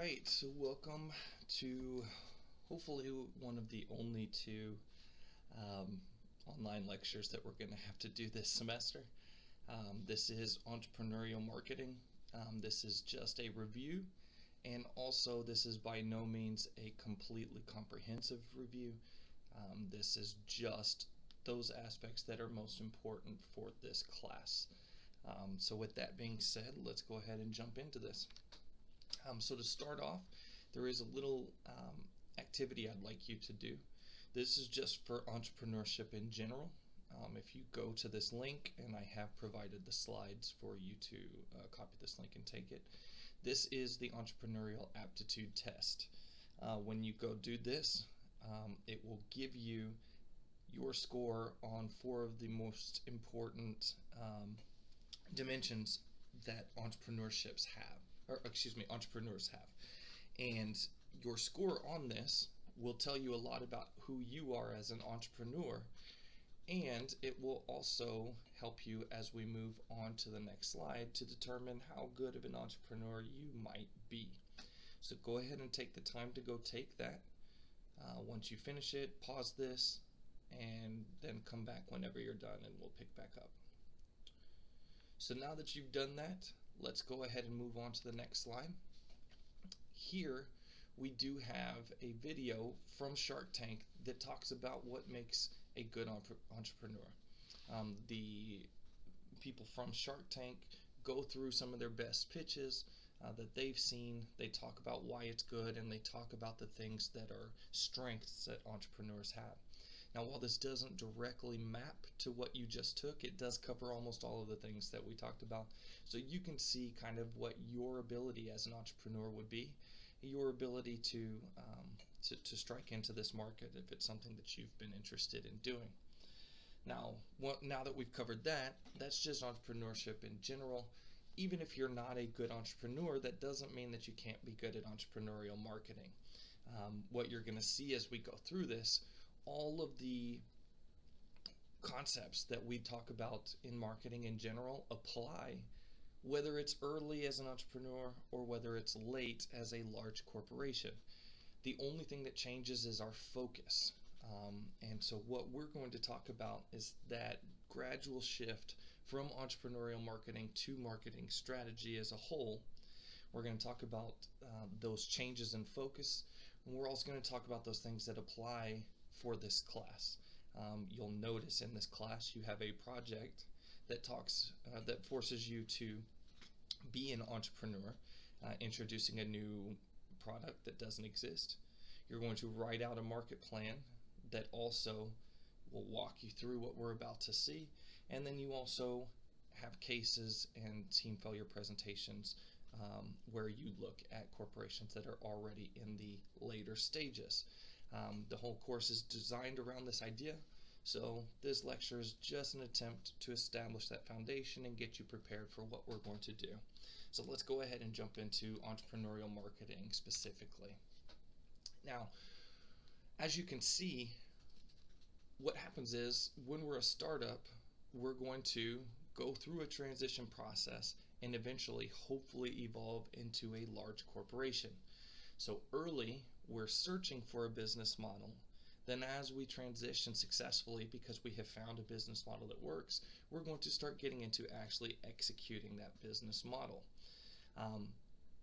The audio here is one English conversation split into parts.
right, so welcome to hopefully one of the only two online lectures that we're going to have to do this semester. This is Entrepreneurial Marketing. This is just a review, and also this is by no means a completely comprehensive review. This is just those aspects that are most important for this class. So with that being said, let's go ahead and jump into this. So to start off, there is a little activity I'd like you to do. This is just for entrepreneurship in general. If you go to this link, and I have provided the slides for you to copy this link and take it. This is the Entrepreneurial Aptitude Test. When you go do this, it will give you your score on 4 of the most important dimensions that entrepreneurs have. And your score on this will tell you a lot about who you are as an entrepreneur, and it will also help you as we move on to the next slide to determine how good of an entrepreneur you might be. So go ahead and take the time to go take that. Once you finish it, pause this and then come back whenever you're done and we'll pick back up. So now that you've done that, let's go ahead and move on to the next slide. Here we do have a video from Shark Tank that talks about what makes a good entrepreneur. The people from Shark Tank go through some of their best pitches that they've seen. They talk about why it's good, and they talk about the things that are strengths that entrepreneurs have. Now, while this doesn't directly map to what you just took, it does cover almost all of the things that we talked about. So you can see kind of what your ability as an entrepreneur would be, your ability to strike into this market if it's something that you've been interested in doing. Now that we've covered that, that's just entrepreneurship in general. Even if you're not a good entrepreneur, that doesn't mean that you can't be good at entrepreneurial marketing. What you're going to see as we go through this, all of the concepts that we talk about in marketing in general apply, whether it's early as an entrepreneur or whether it's late as a large corporation. The only thing that changes is our focus. And so what we're going to talk about is that gradual shift from entrepreneurial marketing to marketing strategy as a whole. We're going to talk about those changes in focus, and we're also going to talk about those things that apply for this class. You'll notice in this class you have a project that that forces you to be an entrepreneur, introducing a new product that doesn't exist. You're going to write out a market plan that also will walk you through what we're about to see, and then you also have cases and team failure presentations where you look at corporations that are already in the later stages. The whole course is designed around this idea, so this lecture is just an attempt to establish that foundation and get you prepared for what we're going to do. So let's go ahead and jump into entrepreneurial marketing specifically. Now, as you can see, what happens is when we're a startup, we're going to go through a transition process and eventually hopefully evolve into a large corporation. So early, we're searching for a business model. Then as we transition successfully because we have found a business model that works, we're going to start getting into actually executing that business model.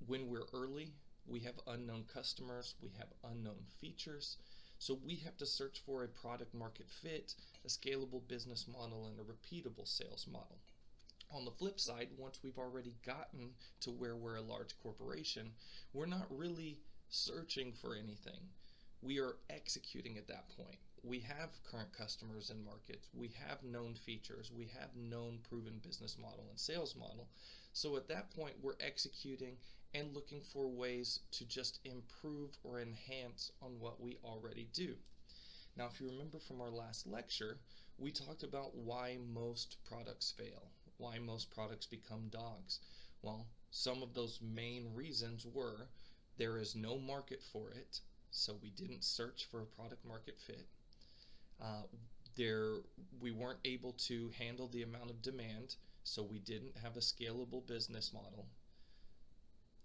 When we're early, we have unknown customers, we have unknown features, so we have to search for a product market fit, a scalable business model, and a repeatable sales model. On the flip side, once we've already gotten to where we're a large corporation, we're not really searching for anything. We are executing at that point. We have current customers and markets. We have known features. We have known proven business model and sales model. So at that point, we're executing and looking for ways to just improve or enhance on what we already do. Now, if you remember from our last lecture, we talked about why most products fail, why most products become dogs. Well, some of those main reasons were there is no market for it, so we didn't search for a product market fit. We weren't able to handle the amount of demand, so we didn't have a scalable business model.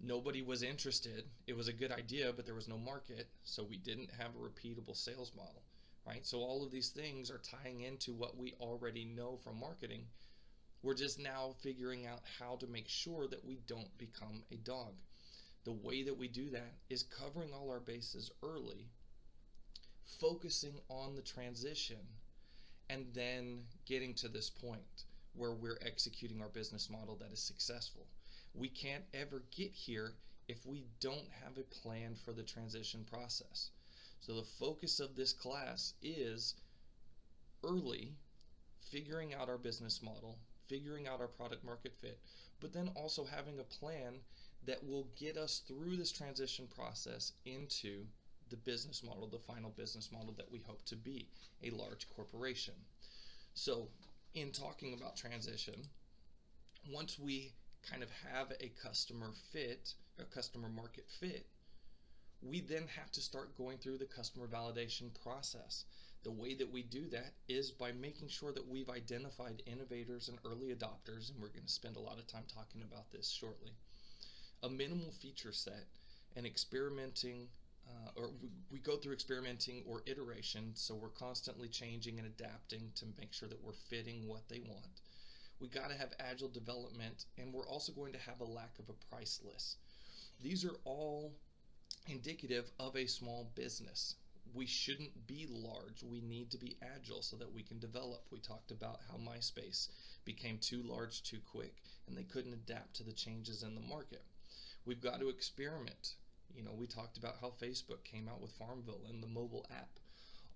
Nobody was interested. It was a good idea, but there was no market, so we didn't have a repeatable sales model, right? So all of these things are tying into what we already know from marketing. We're just now figuring out how to make sure that we don't become a dog. The way that we do that is covering all our bases early, focusing on the transition, and then getting to this point where we're executing our business model that is successful. We can't ever get here if we don't have a plan for the transition process. So the focus of this class is early, figuring out our business model, figuring out our product market fit, but then also having a plan that will get us through this transition process into the business model, the final business model that we hope to be, a large corporation. So in talking about transition, once we kind of have a customer fit, a customer market fit, we then have to start going through the customer validation process. The way that we do that is by making sure that we've identified innovators and early adopters, and we're going to spend a lot of time talking about this shortly. A minimal feature set and experimenting, or we go through experimenting or iteration, so we're constantly changing and adapting to make sure that we're fitting what they want. We got to have agile development, and we're also going to have a lack of a price list. These are all indicative of a small business. We shouldn't be large. We need to be agile so that we can develop. We talked about how MySpace became too large too quick, and they couldn't adapt to the changes in the market. We've got to experiment. We talked about how Facebook came out with Farmville and the mobile app.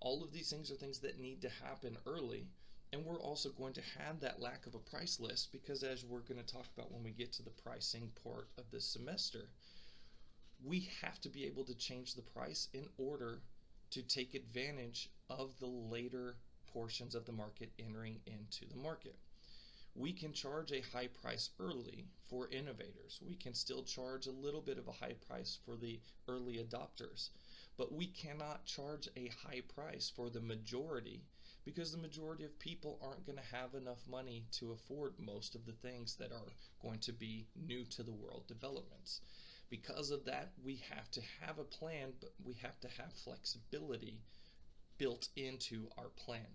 All of these things are things that need to happen early, and we're also going to have that lack of a price list because, as we're going to talk about when we get to the pricing part of this semester, we have to be able to change the price in order to take advantage of the later portions of the market entering into the market. We can charge a high price early for innovators. We can still charge a little bit of a high price for the early adopters, but we cannot charge a high price for the majority because the majority of people aren't going to have enough money to afford most of the things that are going to be new to the world developments. Because of that, we have to have a plan, but we have to have flexibility built into our plan.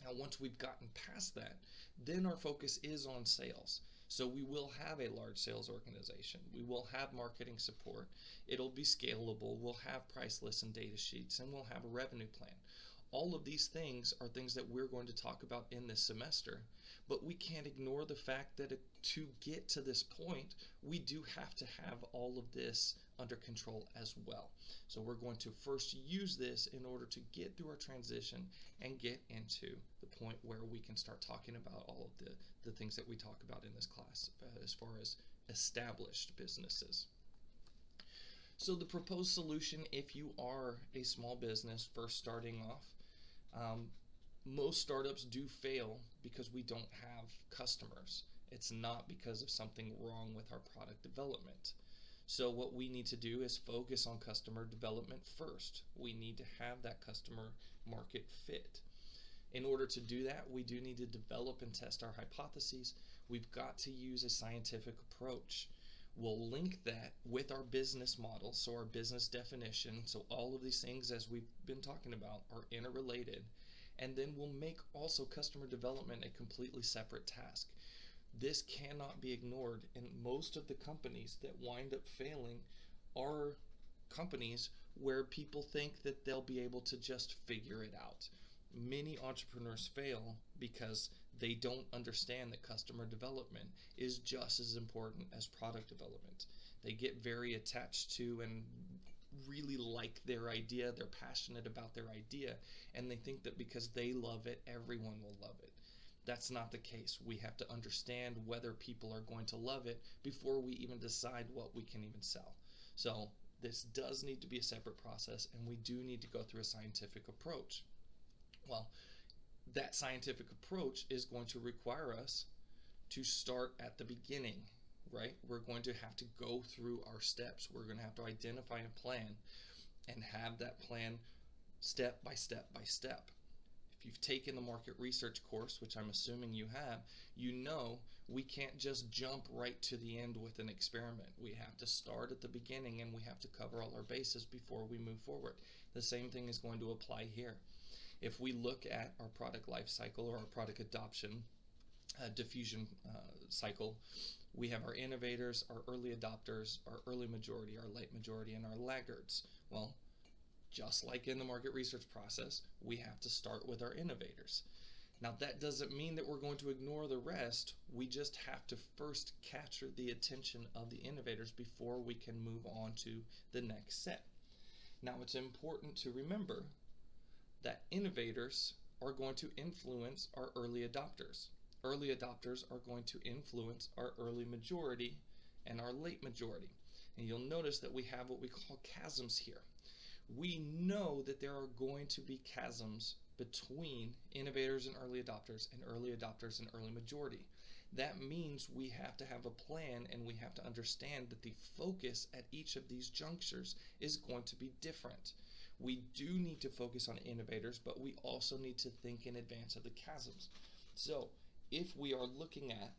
Now, once we've gotten past that, then our focus is on sales. So we will have a large sales organization. We will have marketing support. It'll be scalable. We'll have price lists and data sheets, and we'll have a revenue plan. All of these things are things that we're going to talk about in this semester, but we can't ignore the fact that to get to this point, we do have to have all of this under control as well. So we're going to first use this in order to get through our transition and get into the point where we can start talking about all of the things that we talk about in this class as far as established businesses. So the proposed solution, if you are a small business first starting off, most startups do fail because we don't have customers. It's not because of something wrong with our product development. So what we need to do is focus on customer development first. We need to have that customer market fit. In order to do that, we do need to develop and test our hypotheses. We've got to use a scientific approach. We'll link that with our business model, so our business definition. So all of these things, as we've been talking about, are interrelated. And then we'll make also customer development a completely separate task. This cannot be ignored, and most of the companies that wind up failing are companies where people think that they'll be able to just figure it out. Many entrepreneurs fail because they don't understand that customer development is just as important as product development. They get very attached to and really like their idea, they're passionate about their idea, and they think that because they love it, everyone will love it. That's not the case. We have to understand whether people are going to love it before we even decide what we can even sell. So this does need to be a separate process, and we do need to go through a scientific approach. Well, that scientific approach is going to require us to start at the beginning, right? We're going to have to go through our steps. We're going to have to identify a plan and have that plan step by step by step. If you've taken the market research course, which I'm assuming you have, you know We can't just jump right to the end with an experiment. We have to start at the beginning, and we have to cover all our bases before we move forward. The same thing is going to apply here. If we look at our product life cycle or our product adoption diffusion cycle, we have our innovators, our early adopters, our early majority, our late majority, and our laggards. Well, just like in the market research process, we have to start with our innovators. Now, that doesn't mean that we're going to ignore the rest. We just have to first capture the attention of the innovators before we can move on to the next set. Now, it's important to remember that innovators are going to influence our early adopters. Early adopters are going to influence our early majority and our late majority. And you'll notice that we have what we call chasms here. We know that there are going to be chasms between innovators and early adopters and early majority. That means we have to have a plan, and we have to understand that the focus at each of these junctures is going to be different. We do need to focus on innovators, but we also need to think in advance of the chasms. So if we are looking at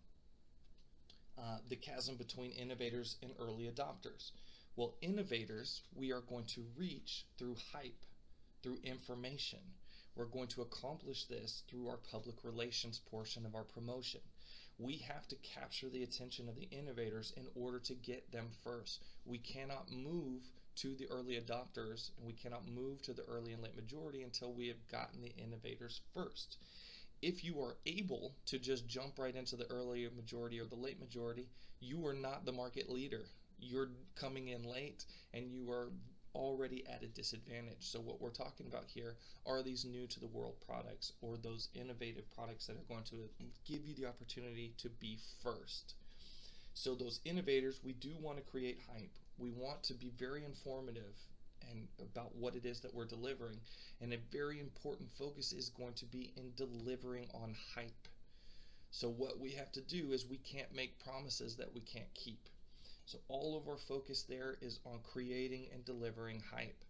the chasm between innovators and early adopters, well, innovators we are going to reach through hype, through information. We're going to accomplish this through our public relations portion of our promotion. We have to capture the attention of the innovators in order to get them first. We cannot move to the early adopters, and we cannot move to the early and late majority until we have gotten the innovators first. If you are able to just jump right into the early majority or the late majority, you are not the market leader. You're coming in late, and you are already at a disadvantage. So what we're talking about here are these new to the world products, or those innovative products that are going to give you the opportunity to be first. So those innovators, we do want to create hype. We want to be very informative and about what it is that we're delivering. And a very important focus is going to be in delivering on hype. So what we have to do is we can't make promises that we can't keep. So all of our focus there is on creating and delivering hype.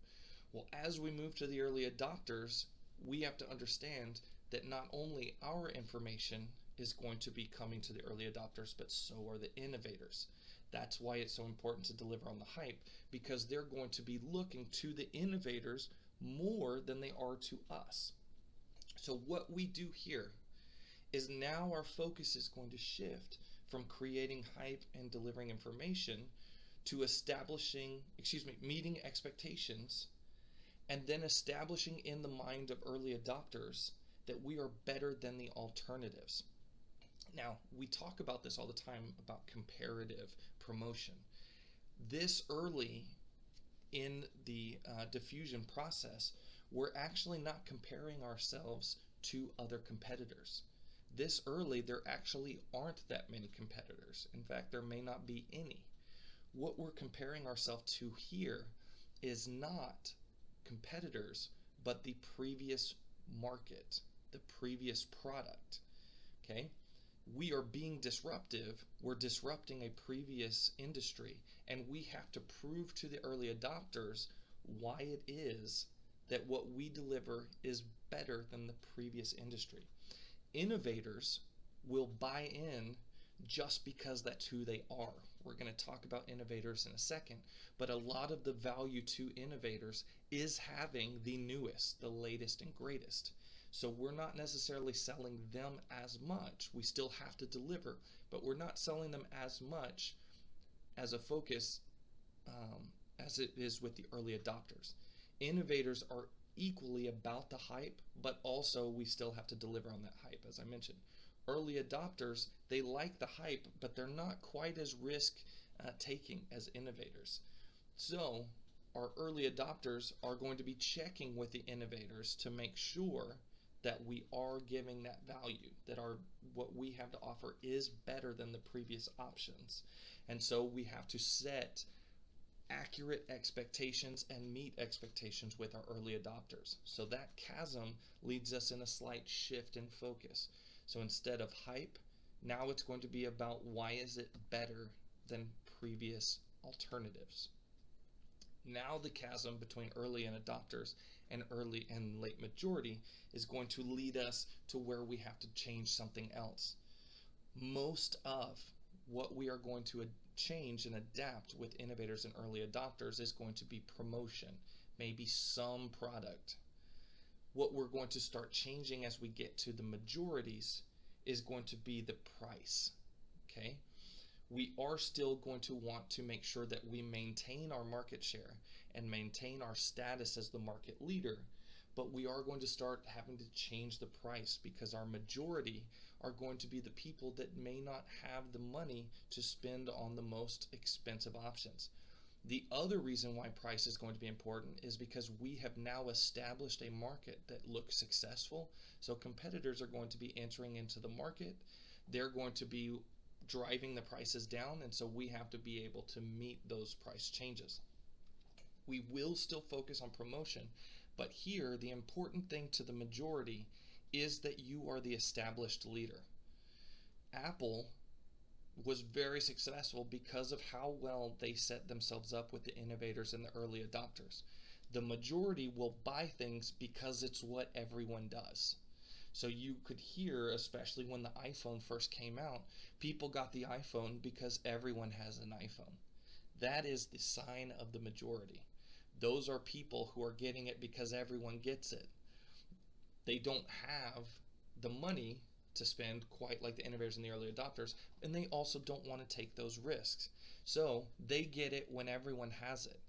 Well, as we move to the early adopters, we have to understand that not only our information is going to be coming to the early adopters, but so are the innovators. That's why it's so important to deliver on the hype, because they're going to be looking to the innovators more than they are to us. So what we do here is now our focus is going to shift from creating hype and delivering information to meeting expectations, and then establishing in the mind of early adopters that we are better than the alternatives. Now, we talk about this all the time about comparative promotion. This early in the diffusion process, we're actually not comparing ourselves to other competitors. This early, there actually aren't that many competitors. In fact, there may not be any. What we're comparing ourselves to here is not competitors, but the previous market, the previous product. Okay? We are being disruptive. We're disrupting a previous industry, and we have to prove to the early adopters why it is that what we deliver is better than the previous industry. Innovators will buy in just because that's who they are. We're going to talk about innovators in a second, but a lot of the value to innovators is having the newest, the latest, and greatest. So we're not necessarily selling them as much. We still have to deliver, but we're not selling them as much as a focus as it is with the early adopters. Innovators are equally about the hype, but also we still have to deliver on that hype, as I mentioned. Early adopters, they like the hype, but they're not quite as risk-taking as innovators. So our early adopters are going to be checking with the innovators to make sure that we are giving that value, that what we have to offer is better than the previous options. And so we have to set accurate expectations and meet expectations with our early adopters. So that chasm leads us in a slight shift in focus. So instead of hype, now it's going to be about why is it better than previous alternatives. Now the chasm between early and adopters and early and late majority is going to lead us to where we have to change something else. Most of what we are going to change and adapt with innovators and early adopters is going to be promotion, maybe some product. What we're going to start changing as we get to the majorities is going to be the price. Okay? We are still going to want to make sure that we maintain our market share and maintain our status as the market leader, but we are going to start having to change the price because our majority are going to be the people that may not have the money to spend on the most expensive options. The other reason why price is going to be important is because we have now established a market that looks successful. So competitors are going to be entering into the market. They're going to be driving the prices down, and so we have to be able to meet those price changes. We will still focus on promotion, but here the important thing to the majority is that you are the established leader. Apple was very successful because of how well they set themselves up with the innovators and the early adopters. The majority will buy things because it's what everyone does. So you could hear, especially when the iPhone first came out, people got the iPhone because everyone has an iPhone. That is the sign of the majority. Those are people who are getting it because everyone gets it. They don't have the money to spend quite like the innovators and the early adopters, and they also don't want to take those risks. So they get it when everyone has it.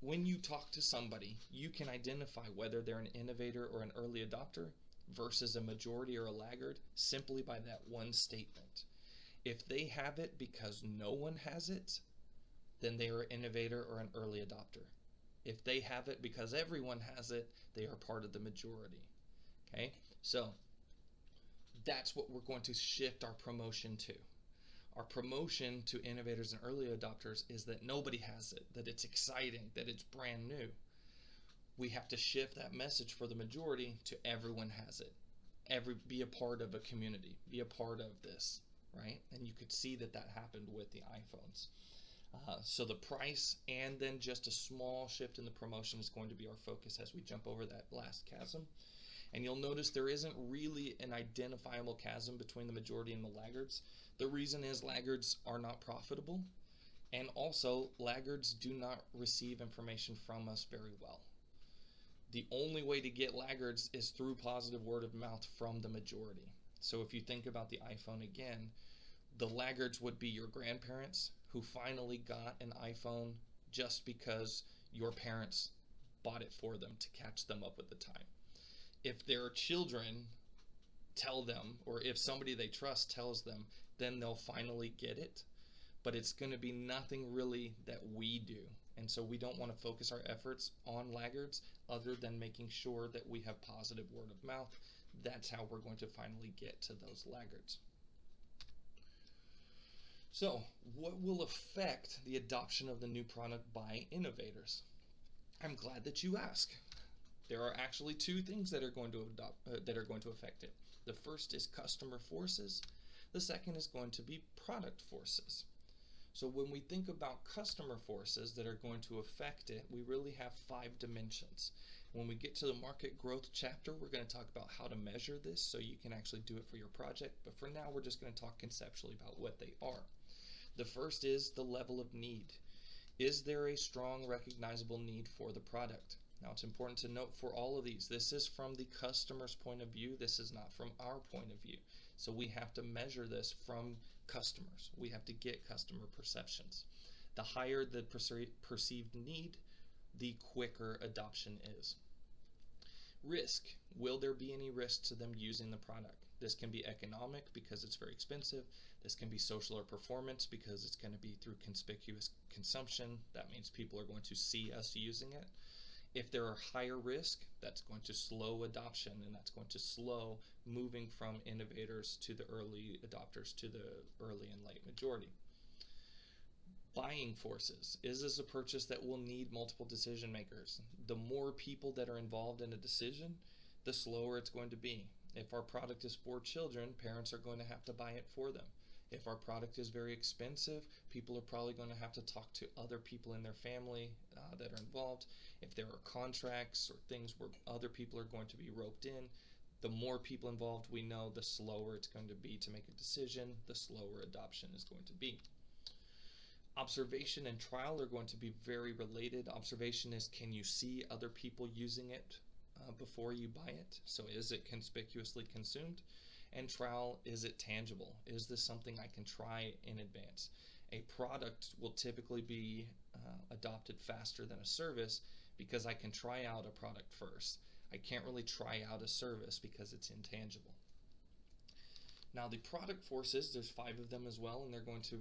When you talk to somebody, you can identify whether they're an innovator or an early adopter versus a majority or a laggard simply by that one statement. If they have it because no one has it, then they are an innovator or an early adopter. If they have it because everyone has it, they are part of the majority. Okay, so that's what we're going to shift our promotion to. Our promotion to innovators and early adopters is that nobody has it, that it's exciting, that it's brand new. We have to shift that message for the majority to everyone has it. Be a part of a community, be a part of this, right? And you could see that happened with the iPhones. So the price and then just a small shift in the promotion is going to be our focus as we jump over that last chasm. And you'll notice there isn't really an identifiable chasm between the majority and the laggards. The reason is laggards are not profitable, and also laggards do not receive information from us very well. The only way to get laggards is through positive word of mouth from the majority. So if you think about the iPhone again, the laggards would be your grandparents who finally got an iPhone just because your parents bought it for them to catch them up with the time. If their children tell them, or if somebody they trust tells them, then they'll finally get it. But it's going to be nothing really that we do. And so we don't want to focus our efforts on laggards other than making sure that we have positive word of mouth. That's how we're going to finally get to those laggards. So what will affect the adoption of the new product by innovators? I'm glad that you ask. There are actually two things that are going to affect it. The first is customer forces. The second is going to be product forces. So when we think about customer forces that are going to affect it, we really have 5 dimensions. When we get to the market growth chapter, we're going to talk about how to measure this so you can actually do it for your project. But for now, we're just going to talk conceptually about what they are. The first is the level of need. Is there a strong recognizable need for the product? Now, it's important to note for all of these, this is from the customer's point of view. This is not from our point of view. So we have to measure this from customers. We have to get customer perceptions. The higher the perceived need, the quicker adoption is. Risk. Will there be any risk to them using the product? This can be economic because it's very expensive. This can be social or performance because it's going to be through conspicuous consumption. That means people are going to see us using it. If there are higher risk, that's going to slow adoption, and that's going to slow moving from innovators to the early adopters to the early and late majority. Buying forces. Is this a purchase that will need multiple decision makers? The more people that are involved in a decision, the slower it's going to be. If our product is for children, parents are going to have to buy it for them. If our product is very expensive, people are probably going to have to talk to other people in their family that are involved. If there are contracts or things where other people are going to be roped in, The more people involved, we know, the slower it's going to be to make a decision, the slower adoption is going to be. Observation and trial are going to be very related. Observation is, can you see other people using it before you buy it? So is it conspicuously consumed? And trial, is it tangible? Is this something I can try in advance? A product will typically be adopted faster than a service because I can try out a product first. I can't really try out a service because it's intangible. Now the product forces, there's 5 of them as well, and they're going to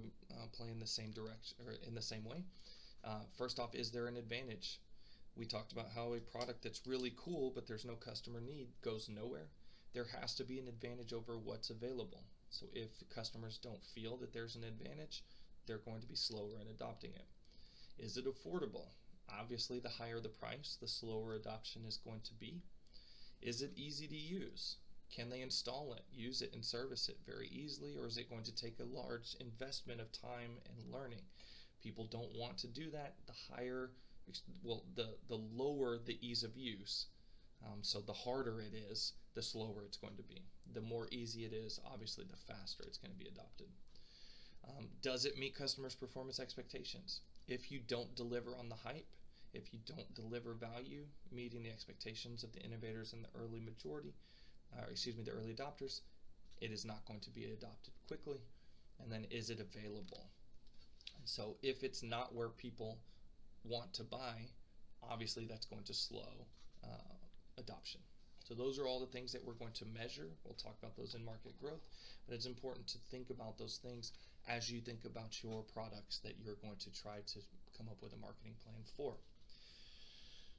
play in the same direction or in the same way. First off, is there an advantage? We talked about how a product that's really cool but there's no customer need goes nowhere. There has to be an advantage over what's available. So if the customers don't feel that there's an advantage, they're going to be slower in adopting it. Is it affordable? Obviously, the higher the price, the slower adoption is going to be. Is it easy to use? Can they install it, use it, and service it very easily, or is it going to take a large investment of time and learning? People don't want to do that. The lower the ease of use, so the harder it is, the slower it's going to be. The more easy it is, obviously, the faster it's going to be adopted. Does it meet customers' performance expectations? If you don't deliver on the hype, if you don't deliver value, meeting the expectations of the innovators and the early adopters, it is not going to be adopted quickly. And then, is it available? And so if it's not where people want to buy, obviously that's going to slow adoption. So those are all the things that we're going to measure. We'll talk about those in market growth, but it's important to think about those things as you think about your products that you're going to try to come up with a marketing plan for.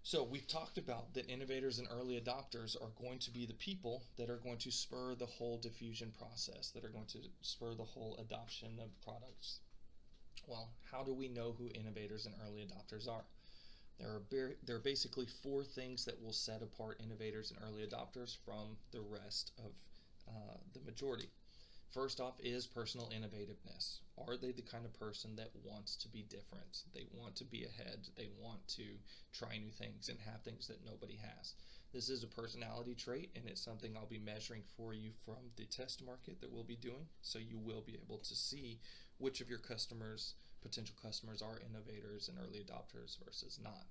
So we've talked about that innovators and early adopters are going to be the people that are going to spur the whole diffusion process, that are going to spur the whole adoption of products. Well, how do we know who innovators and early adopters are? There are basically 4 things that will set apart innovators and early adopters from the rest of the majority. First off is personal innovativeness. Are they the kind of person that wants to be different? They want to be ahead. They want to try new things and have things that nobody has. This is a personality trait, and it's something I'll be measuring for you from the test market that we'll be doing. So you will be able to see which of your potential customers are innovators and early adopters versus not.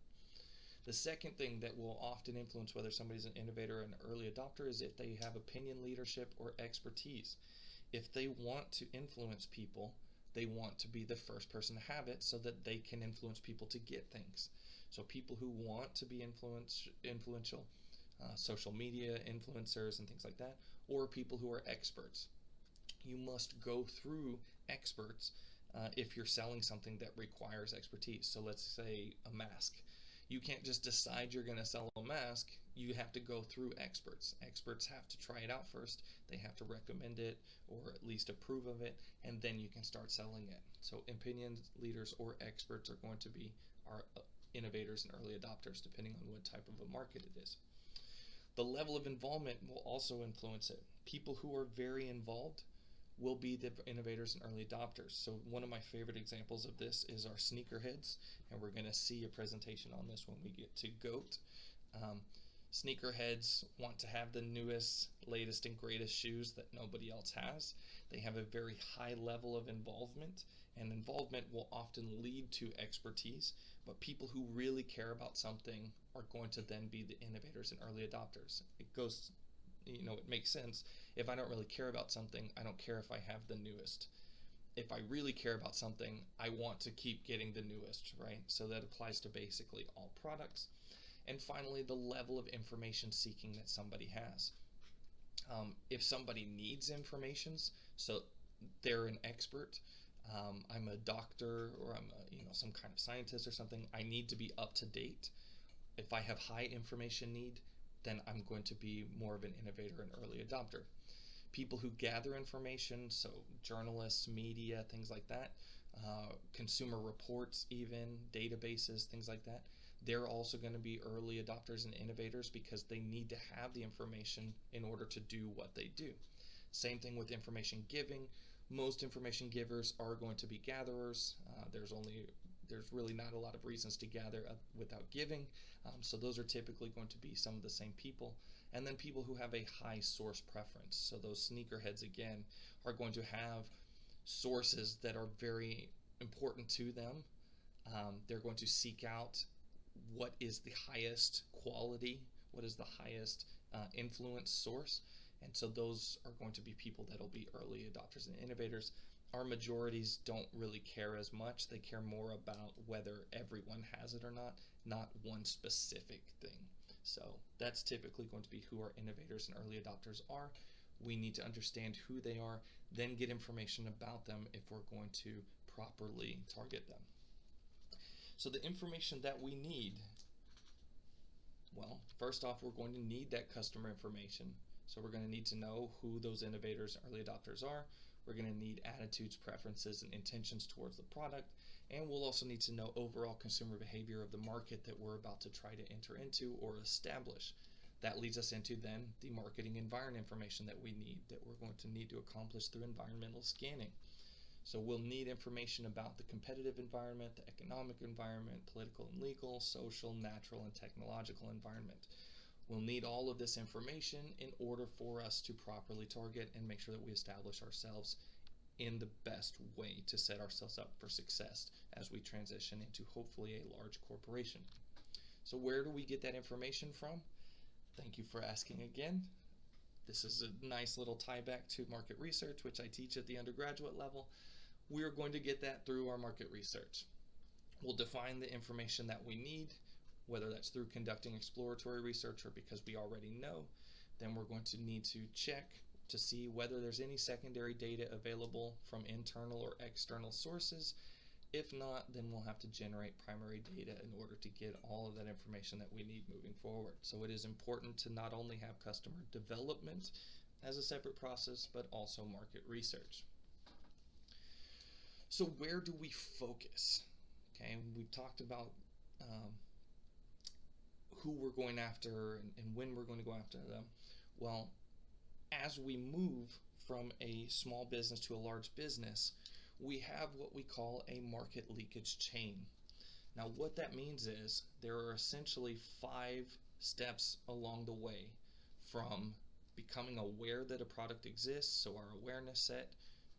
The second thing that will often influence whether somebody's an innovator or an early adopter is if they have opinion leadership or expertise. If they want to influence people, they want to be the first person to have it so that they can influence people to get things. So people who want to be influential, social media influencers and things like that, or people who are experts. You must go through experts if you're selling something that requires expertise. So let's say a mask. You can't just decide you're going to sell a mask. You have to go through experts. Experts have to try it out first. They have to recommend it or at least approve of it, and then you can start selling it. So opinion leaders or experts are going to be our innovators and early adopters, depending on what type of a market it is. The level of involvement will also influence it. People who are very involved will be the innovators and early adopters. So one of my favorite examples of this is our sneakerheads, and we're going to see a presentation on this when we get to GOAT. Sneakerheads want to have the newest, latest, and greatest shoes that nobody else has. They have a very high level of involvement, and involvement will often lead to expertise, but people who really care about something are going to then be the innovators and early adopters. It makes sense. If I don't really care about something, I don't care if I have the newest. If I really care about something, I want to keep getting the newest, right? So that applies to basically all products. And finally, the level of information seeking that somebody has. If somebody needs information, so they're an expert, I'm a doctor or I'm some kind of scientist or something, I need to be up to date. If I have high information need, then I'm going to be more of an innovator and early adopter. People who gather information, so journalists, media, things like that, consumer reports even, databases, things like that, they're also going to be early adopters and innovators because they need to have the information in order to do what they do. Same thing with information giving. Most information givers are going to be gatherers. There's really not a lot of reasons to gather without giving. So those are typically going to be some of the same people. And then people who have a high source preference. So those sneakerheads, again, are going to have sources that are very important to them. They're going to seek out what is the highest quality, what is the highest influence source. And so those are going to be people that will be early adopters and innovators. Our majorities don't really care as much. They care more about whether everyone has it or not one specific thing. So that's typically going to be who our innovators and early adopters are. We need to understand who they are, then get information about them if we're going to properly target them. So the information that we need, well, first off, we're going to need that customer information. So we're going to need to know who those innovators and early adopters are. We're going to need attitudes, preferences, and intentions towards the product. And we'll also need to know overall consumer behavior of the market that we're about to try to enter into or establish. That leads us into then the marketing environment information that we need, that we're going to need to accomplish through environmental scanning. So we'll need information about the competitive environment, the economic environment, political and legal, social, natural, and technological environment. We'll need all of this information in order for us to properly target and make sure that we establish ourselves in the best way to set ourselves up for success as we transition into hopefully a large corporation. So where do we get that information from? Thank you for asking again. This is a nice little tie back to market research, which I teach at the undergraduate level. We're going to get that through our market research. We'll define the information that we need, whether that's through conducting exploratory research or because we already know. Then we're going to need to check to see whether there's any secondary data available from internal or external sources. If not, then we'll have to generate primary data in order to get all of that information that we need moving forward. So it is important to not only have customer development as a separate process, but also market research. So where do we focus? Okay, we've talked about who we're going after and when we're going to go after them. Well, as we move from a small business to a large business, we have what we call a market leakage chain. Now, what that means is there are essentially 5 steps along the way from becoming aware that a product exists, so our awareness set,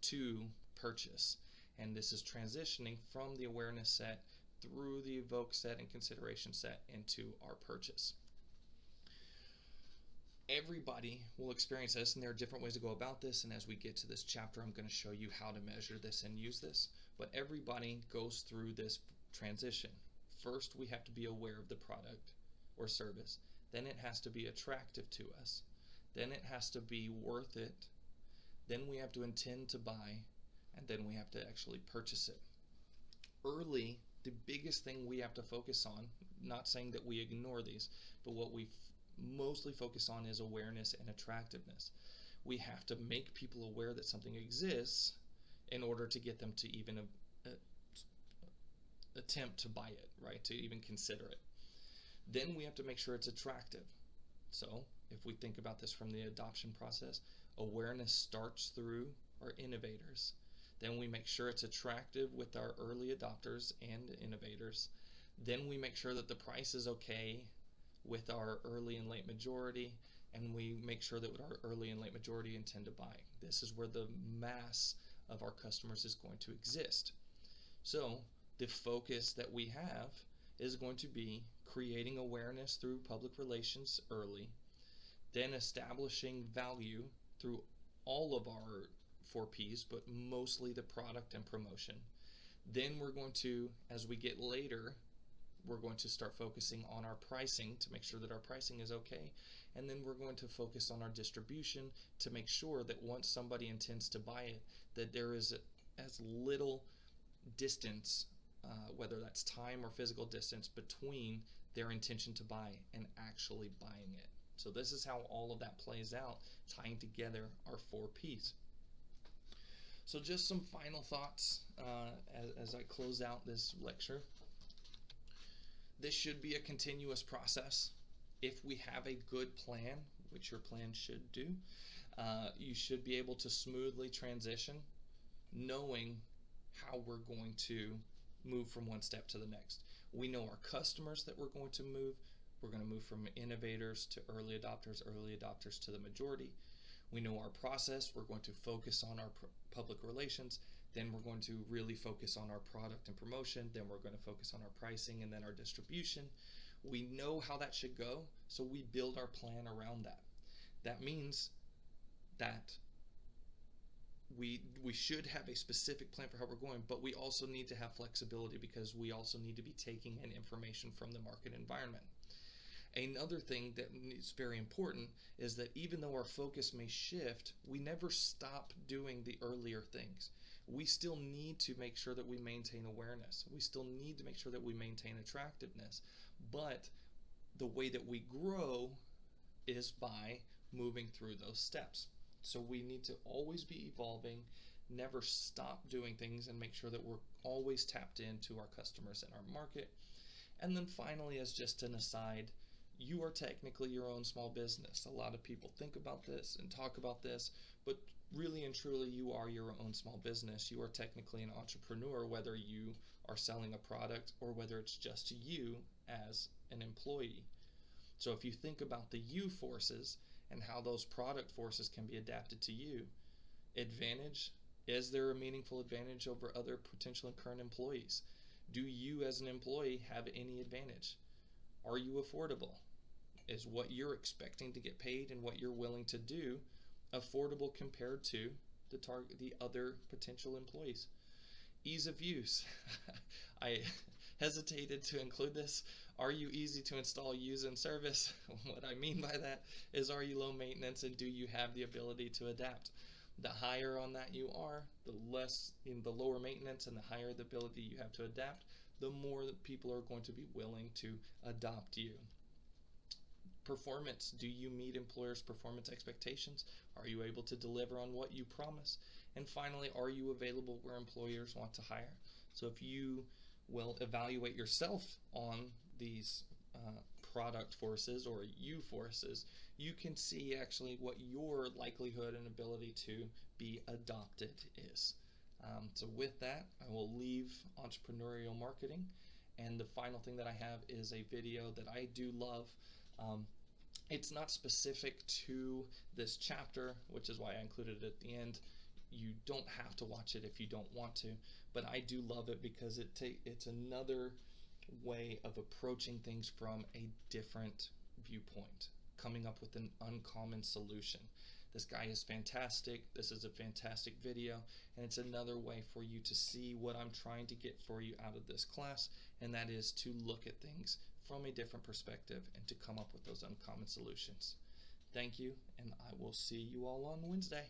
to purchase. And this is transitioning from the awareness set through the evoke set and consideration set into our purchase. Everybody will experience this, and there are different ways to go about this, and as we get to this chapter, I'm going to show you how to measure this and use this. But everybody goes through this transition. First, we have to be aware of the product or service. Then it has to be attractive to us. Then it has to be worth it. Then we have to intend to buy, and then we have to actually purchase it. Early, the biggest thing we have to focus on, not saying that we ignore these, but what we mostly focus on is awareness and attractiveness. We have to make people aware that something exists in order to get them to even attempt to buy it, right? To even consider it. Then we have to make sure it's attractive. So if we think about this from the adoption process, awareness starts through our innovators. Then we make sure it's attractive with our early adopters and innovators. Then we make sure that the price is okay with our early and late majority, and we make sure that our early and late majority intend to buy. This is where the mass of our customers is going to exist. So the focus that we have is going to be creating awareness through public relations early, then establishing value through all of our 4 Ps, but mostly the product and promotion. Then we're going to, as we get later, we're going to start focusing on our pricing to make sure that our pricing is okay. And then we're going to focus on our distribution to make sure that once somebody intends to buy it, that there is as little distance, whether that's time or physical distance, between their intention to buy and actually buying it. So this is how all of that plays out, tying together our 4 Ps. So just some final thoughts as I close out this lecture. This should be a continuous process. If we have a good plan, which your plan should do, you should be able to smoothly transition, knowing how we're going to move from one step to the next. We know our customers that we're going to move We're going to move from innovators to early adopters to the majority. We know our process. We're going to focus on our public relations. Then we're going to really focus on our product and promotion. Then we're going to focus on our pricing and then our distribution. We know how that should go, so we build our plan around that. That means that we should have a specific plan for how we're going, but we also need to have flexibility because we also need to be taking in information from the market environment. Another thing that is very important is that even though our focus may shift, we never stop doing the earlier things. We still need to make sure that we maintain awareness. We still need to make sure that we maintain attractiveness. But the way that we grow is by moving through those steps. So we need to always be evolving, never stop doing things, and make sure that we're always tapped into our customers and our market. And then finally, as just an aside, you are technically your own small business. A lot of people think about this and talk about this, but really and truly, you are your own small business. You are technically an entrepreneur, whether you are selling a product or whether it's just you as an employee. So if you think about the you forces and how those product forces can be adapted to you, advantage, is there a meaningful advantage over other potential and current employees? Do you as an employee have any advantage? Are you affordable? Is what you're expecting to get paid and what you're willing to do affordable compared to the other potential employees? Ease of use. I hesitated to include this. Are you easy to install, use, and service? What I mean by that is, are you low maintenance and do you have the ability to adapt? The higher on that you are, the lower maintenance and the higher the ability you have to adapt, the more that people are going to be willing to adopt you. Performance. Do you meet employers' performance expectations? Are you able to deliver on what you promise? And finally, are you available where employers want to hire? So if you will evaluate yourself on these product forces or you forces, you can see actually what your likelihood and ability to be adopted is. So with that, I will leave entrepreneurial marketing. And the final thing that I have is a video that I do love. It's not specific to this chapter, which is why I included it at the end. You don't have to watch it if you don't want to, but I do love it because it's another way of approaching things from a different viewpoint, coming up with an uncommon solution. This guy is fantastic. This is a fantastic video, and it's another way for you to see what I'm trying to get for you out of this class, and that is to look at things from a different perspective and to come up with those uncommon solutions. Thank you, and I will see you all on Wednesday.